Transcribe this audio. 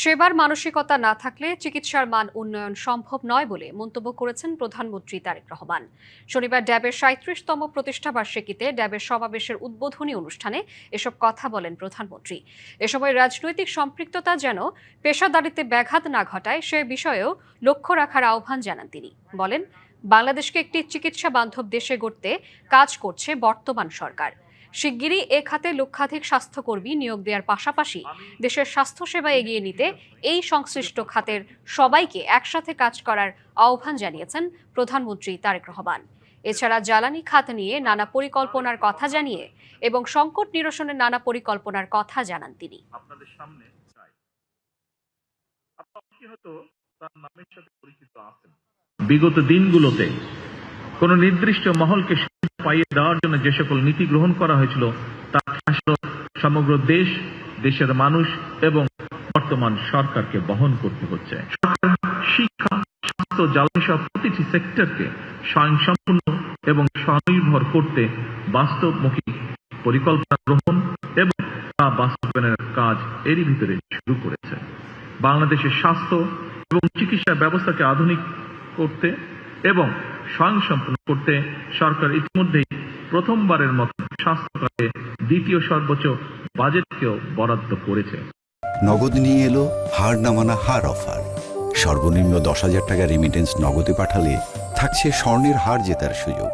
সেবার মানসিকতা না থাকলে চিকিৎসার মান উন্নয়ন সম্ভব নয় বলে মন্তব্য করেছেন প্রধানমন্ত্রী তারেক রহমান। শনিবার ড্যাবের ৩৭তম প্রতিষ্ঠাবার্ষিকীতে ড্যাবের সমাবেশের উদ্বোধনী অনুষ্ঠানে এসব কথা বলেন প্রধানমন্ত্রী। এ সময় রাজনৈতিক সম্পৃক্ততা যেন পেশাদারিত্বে ব্যাঘাত না ঘটায় সে বিষয়েও লক্ষ্য রাখার আহ্বান জানান তিনি। বলেন, বাংলাদেশকে একটি চিকিৎসা বান্ধব দেশে গড়তে কাজ করছে বর্তমান সরকার। শিগগিরই এ খাতে লক্ষাধিক স্বাস্থ্যকর্মী নিয়োগ দেওয়ার পাশাপাশি দেশের স্বাস্থ্যসেবা এগিয়ে নিতে এই সংশ্লিষ্ট খাতের সবাইকে একসাথে কাজ করার আহ্বান জানিয়েছেন প্রধানমন্ত্রী তারেক রহমান। এছাড়া জ্বালানি খাত নিয়ে নানা পরিকল্পনার কথা জানিয়ে এবং সংকট নিরসনের নানা পরিকল্পনার কথা জানান তিনি। আপনাদের সামনে তার নামের সাথে পরিচিত আছেন। বিগত দিনগুলোতে কোন নির্দিষ্ট মহলকে পাইয়ে দেওয়ার জন্য যে সকল নীতি গ্রহণ করা হয়েছিল তা আসলে সমগ্র দেশের মানুষ এবং বর্তমান সরকারকে বহন করতে হচ্ছে। সরকার শিক্ষা, স্বাস্থ্য, জ্বালানি সহ প্রতিটি সেক্টরকে স্বয়ংসম্পূর্ণ এবং স্বনির্ভর করতে বাস্তবমুখী পরিকল্পনা গ্রহণ এবং তা বাস্তবায়নের কাজ এরই ভিতরে শুরু করেছে। বাংলাদেশের স্বাস্থ্য এবং চিকিৎসা ব্যবস্থাকে আধুনিক করতে এবং স্বয়ংসম্পূর্ণ করতে সরকার ইতিমধ্যেই প্রথমবারের মতো স্বাস্থ্য খাতে দ্বিতীয় সর্বোচ্চ বাজেটকেও বরাদ্দ করেছে। নগদ নিয়ে এলো হার না মানা হার অফার। সর্বনিম্ন ১০,০০০ টাকা রেমিটেন্স নগদে পাঠালে থাকছে স্বর্ণের হার জেতার সুযোগ।